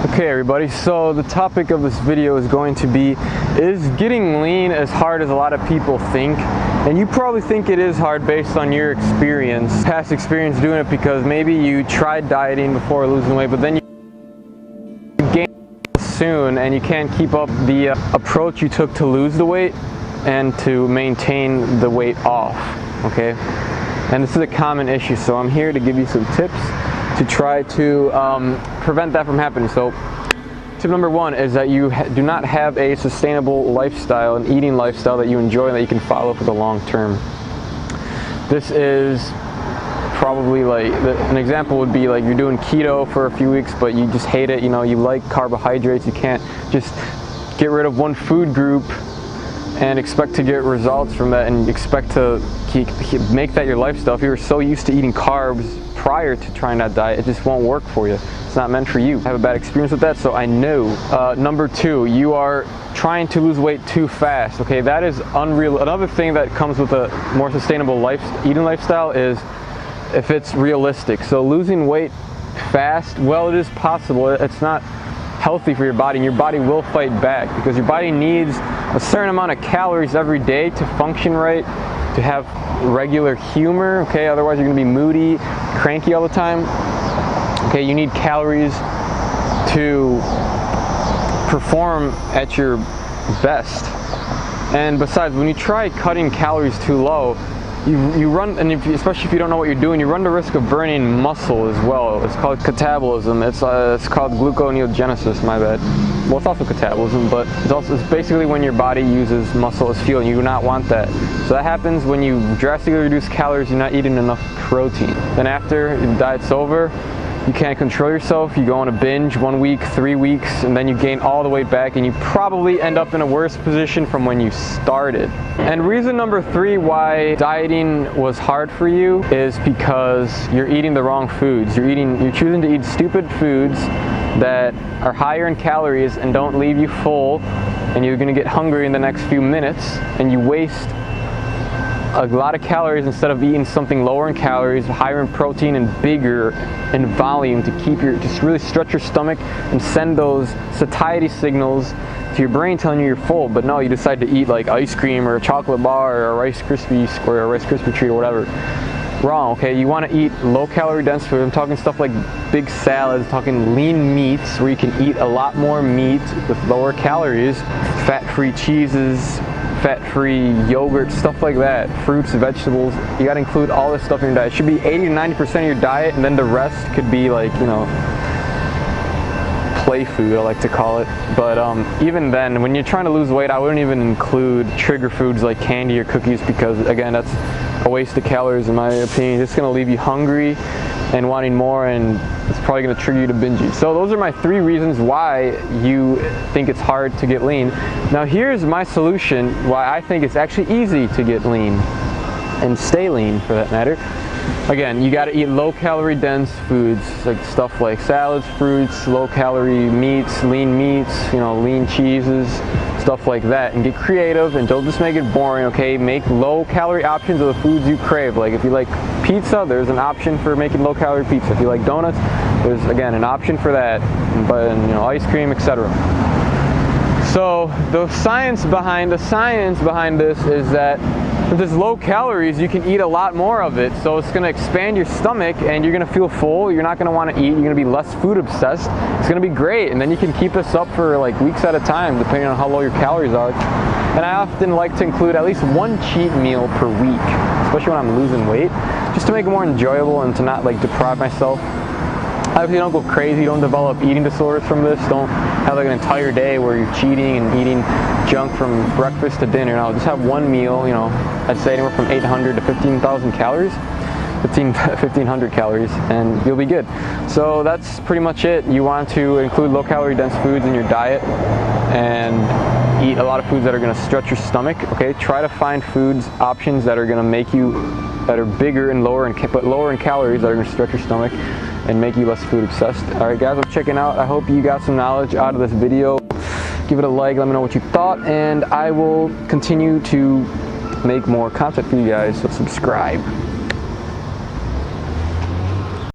Okay everybody, so the topic of this video is going to be, is getting lean as hard as a lot of people think? And you probably think it is hard based on your experience, past experience doing it, because maybe you tried dieting before losing weight, but then you gain soon and you can't keep up the approach you took to lose the weight and to maintain the weight off, okay? And this is a common issue, so I'm here to give you some tips to try to prevent that from happening. So tip number one is that you do not have a sustainable lifestyle, an eating lifestyle that you enjoy and that you can follow for the long term. This is probably like, an example would be like you're doing keto for a few weeks but you just hate it, you know, you like carbohydrates, you can't just get rid of one food group and expect to get results from that and expect to make that your lifestyle. If you were so used to eating carbs prior to trying that diet, it just won't work for you. It's not meant for you. I have a bad experience with that, so I know. Number two, you are trying to lose weight too fast. Okay, that is unreal. Another thing that comes with a more sustainable eating lifestyle is if it's realistic. So losing weight fast, well, it is possible. It's not healthy for your body, and your body will fight back because your body needs a certain amount of calories every day to function right, to have regular humor, okay? Otherwise you're gonna be moody, cranky all the time. Okay, you need calories to perform at your best. And besides, when you try cutting calories too low, you run, and especially if you don't know what you're doing, you run the risk of burning muscle as well. It's called catabolism. It's called gluconeogenesis, my bad. Well, it's also catabolism, but it's basically when your body uses muscle as fuel, and you do not want that. So that happens when you drastically reduce calories, you're not eating enough protein. Then after the diet's over, you can't control yourself, you go on a binge 1 week, 3 weeks, and then you gain all the weight back, and you probably end up in a worse position from when you started. And reason number three why dieting was hard for you is because you're eating the wrong foods. You're choosing to eat stupid foods that are higher in calories and don't leave you full, and you're gonna get hungry in the next few minutes, and you waste a lot of calories instead of eating something lower in calories, higher in protein, and bigger in volume to just really stretch your stomach and send those satiety signals to your brain telling you you're full. But no, you decide to eat like ice cream or a chocolate bar or a Rice Krispie square or a Rice Krispie treat or whatever. Wrong, okay? You want to eat low calorie dense food. I'm talking stuff like big salads, talking lean meats where you can eat a lot more meat with lower calories, fat-free cheeses, fat-free yogurt, stuff like that, fruits, vegetables. You got to include all this stuff in your diet. It should be 80 to 90% of your diet, and then the rest could be like, you know, play food, I like to call it. But even then, when you're trying to lose weight, I wouldn't even include trigger foods like candy or cookies, because again, that's a waste of calories in my opinion. It's going to leave you hungry and wanting more, and it's probably going to trigger you to binge eat. So those are my 3 reasons why you think it's hard to get lean. Now here's my solution why I think it's actually easy to get lean and stay lean, for that matter. Again, you got to eat low calorie dense foods, like stuff like salads, fruits, low calorie meats, you know, lean cheeses, stuff like that, and get creative and don't just make it boring, okay? Make low calorie options of the foods you crave. Like if you like pizza, there's an option for making low calorie pizza. If you like donuts, there's again an option for that, and you know, ice cream, etc. So the science behind this is that if there's low calories, you can eat a lot more of it. So it's going to expand your stomach and you're going to feel full. You're not going to want to eat. You're going to be less food obsessed. It's going to be great. And then you can keep this up for like weeks at a time, depending on how low your calories are. And I often like to include at least 1 cheat meal per week, especially when I'm losing weight, just to make it more enjoyable and to not like deprive myself. Obviously, don't go crazy. Don't develop eating disorders from this. Don't have like an entire day where you're cheating and eating junk from breakfast to dinner. No, just have 1 meal, you know, I'd say anywhere from 800 to 15,000 calories, 1,500 calories, and you'll be good. So that's pretty much it. You want to include low calorie dense foods in your diet and eat a lot of foods that are going to stretch your stomach, okay? Try to find options that are going to make you, that are bigger and lower in calories, that are going to stretch your stomach and make you less food obsessed. Alright guys, I'm checking out. I hope you got some knowledge out of this video. Give it a like, let me know what you thought, and I will continue to make more content for you guys, so subscribe.